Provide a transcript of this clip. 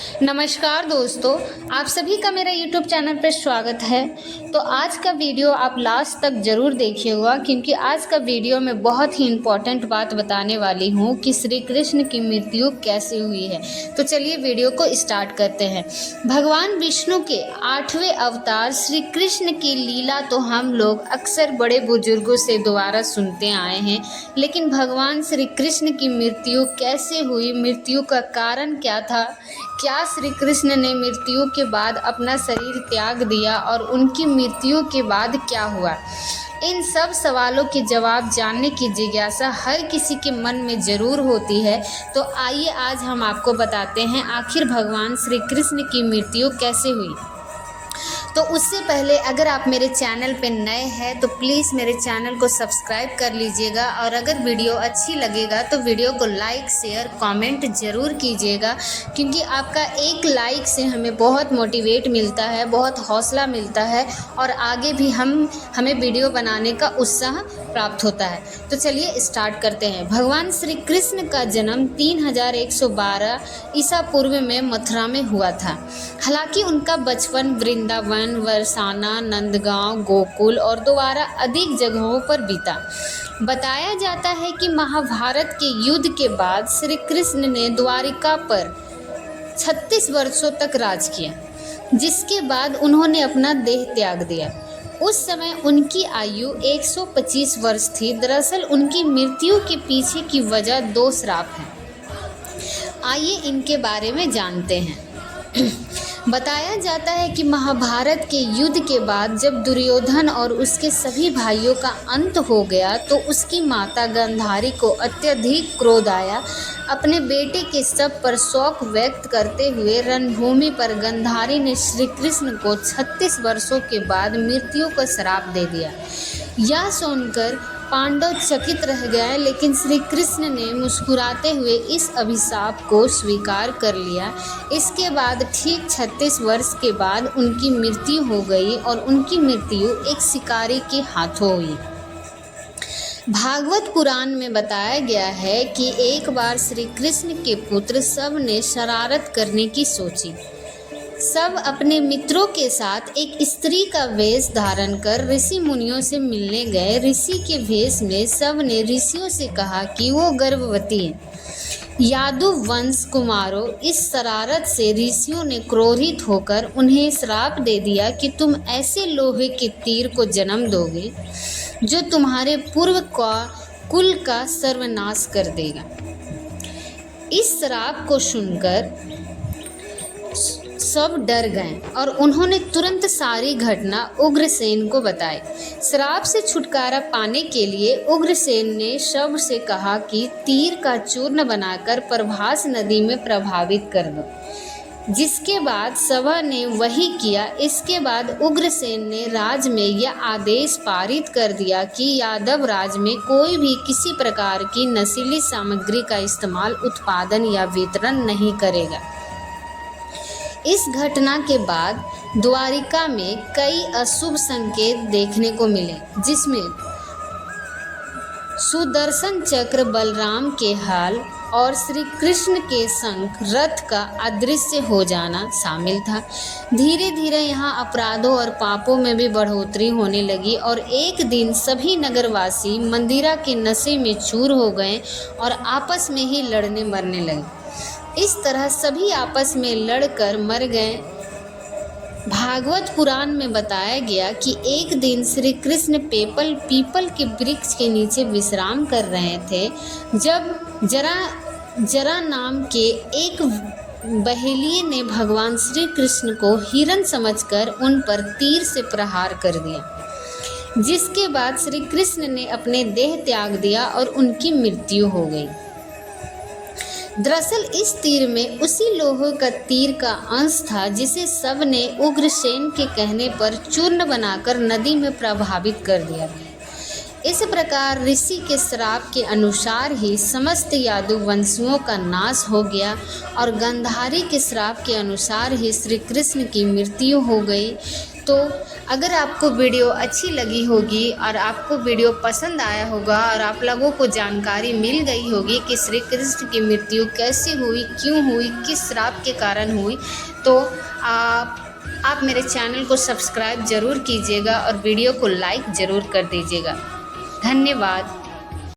नमस्कार दोस्तों, आप सभी का मेरा YouTube चैनल पर स्वागत है। तो आज का वीडियो आप लास्ट तक ज़रूर देखिएगा, क्योंकि आज का वीडियो में बहुत ही इम्पोर्टेंट बात बताने वाली हूँ कि श्री कृष्ण की मृत्यु कैसे हुई है। तो चलिए वीडियो को स्टार्ट करते हैं। भगवान विष्णु के 8वें अवतार श्री कृष्ण की लीला तो हम लोग अक्सर बड़े बुजुर्गों से दोबारा सुनते आए हैं, लेकिन भगवान श्री कृष्ण की मृत्यु कैसे हुई, मृत्यु का कारण क्या था, क्या श्री कृष्ण ने मृत्यु के बाद अपना शरीर त्याग दिया और उनकी मृत्यु के बाद क्या हुआ, इन सब सवालों के जवाब जानने की जिज्ञासा हर किसी के मन में ज़रूर होती है। तो आइए आज हम आपको बताते हैं आखिर भगवान श्री कृष्ण की मृत्यु कैसे हुई। तो उससे पहले अगर आप मेरे चैनल पे नए हैं तो प्लीज़ मेरे चैनल को सब्सक्राइब कर लीजिएगा, और अगर वीडियो अच्छी लगेगा तो वीडियो को लाइक शेयर कमेंट ज़रूर कीजिएगा, क्योंकि आपका एक लाइक से हमें बहुत मोटिवेट मिलता है, बहुत हौसला मिलता है और आगे भी हमें वीडियो बनाने का उत्साह प्राप्त होता है। तो चलिए स्टार्ट करते हैं। भगवान श्री कृष्ण का जन्म 3112 ईसा पूर्व में मथुरा में हुआ था। हालांकि उनका बचपन वृंदावन, बरसाना, नंदगांव, गोकुल और दोबारा अधिक जगहों पर बीता। बताया जाता है कि महाभारत के युद्ध के बाद श्री कृष्ण ने द्वारिका पर 36 वर्षों तक राज किया, जिसके बाद उन्होंने अपना देह त्याग दिया। उस समय उनकी आयु 125 वर्ष थी। दरअसल उनकी मृत्यु के पीछे की वजह 2 श्राप हैं। आइए इनके बारे में जानते हैं। बताया जाता है कि महाभारत के युद्ध के बाद जब दुर्योधन और उसके सभी भाइयों का अंत हो गया तो उसकी माता गांधारी को अत्यधिक क्रोध आया। अपने बेटे के शव पर शोक व्यक्त करते हुए रणभूमि पर गांधारी ने श्री कृष्ण को 36 वर्षों के बाद मृत्यु का श्राप दे दिया। यह सुनकर पांडव चकित रह गए, लेकिन श्री कृष्ण ने मुस्कुराते हुए इस अभिशाप को स्वीकार कर लिया। इसके बाद ठीक 36 वर्ष के बाद उनकी मृत्यु हो गई, और उनकी मृत्यु एक शिकारी के हाथों हुई। भागवत पुराण में बताया गया है कि एक बार श्री कृष्ण के पुत्र सब ने शरारत करने की सोची। सब अपने मित्रों के साथ एक स्त्री का वेश धारण कर ऋषि मुनियों से मिलने गए। ऋषि के वेश में सब ने ऋषियों से कहा कि वो गर्भवती है। यादु वंश कुमारों, इस शरारत से ऋषियों ने क्रोधित होकर उन्हें श्राप दे दिया कि तुम ऐसे लोहे के तीर को जन्म दोगे जो तुम्हारे पूर्व का कुल का सर्वनाश कर देगा। इस श्राप को सुनकर सब डर गए और उन्होंने तुरंत सारी घटना उग्रसेन को बताई। श्राप से छुटकारा पाने के लिए उग्रसेन ने शव से कहा कि तीर का चूर्ण बनाकर प्रभास नदी में प्रभावित कर दो, जिसके बाद सभा ने वही किया। इसके बाद उग्रसेन ने राज में यह आदेश पारित कर दिया कि यादव राज में कोई भी किसी प्रकार की नशीली सामग्री का इस्तेमाल, उत्पादन या वितरण नहीं करेगा। इस घटना के बाद द्वारिका में कई अशुभ संकेत देखने को मिले, जिसमें सुदर्शन चक्र, बलराम के हाल और श्री कृष्ण के संग रथ का अदृश्य हो जाना शामिल था। धीरे धीरे यहाँ अपराधों और पापों में भी बढ़ोतरी होने लगी, और एक दिन सभी नगरवासी मंदिरा के नशे में चूर हो गए और आपस में ही लड़ने मरने लगे। इस तरह सभी आपस में लड़कर मर गए। भागवत पुराण में बताया गया कि एक दिन श्री कृष्ण पीपल के वृक्ष के नीचे विश्राम कर रहे थे, जब जरा नाम के एक बहेलिये ने भगवान श्री कृष्ण को हिरण समझकर उन पर तीर से प्रहार कर दिया, जिसके बाद श्री कृष्ण ने अपने देह त्याग दिया और उनकी मृत्यु हो गई। दरअसल इस तीर में उसी लोहे का तीर का अंश था जिसे सब ने उग्रसेन के कहने पर चूर्ण बनाकर नदी में प्रभावित कर दिया। इस प्रकार ऋषि के श्राप के अनुसार ही समस्त यादव वंशियों का नाश हो गया, और गांधारी के श्राप के अनुसार ही श्री कृष्ण की मृत्यु हो गई। तो अगर आपको वीडियो अच्छी लगी होगी और आपको वीडियो पसंद आया होगा और आप लोगों को जानकारी मिल गई होगी कि श्री कृष्ण की मृत्यु कैसे हुई, क्यों हुई, किस श्राप के कारण हुई, तो आप मेरे चैनल को सब्सक्राइब ज़रूर कीजिएगा और वीडियो को लाइक ज़रूर कर दीजिएगा। धन्यवाद।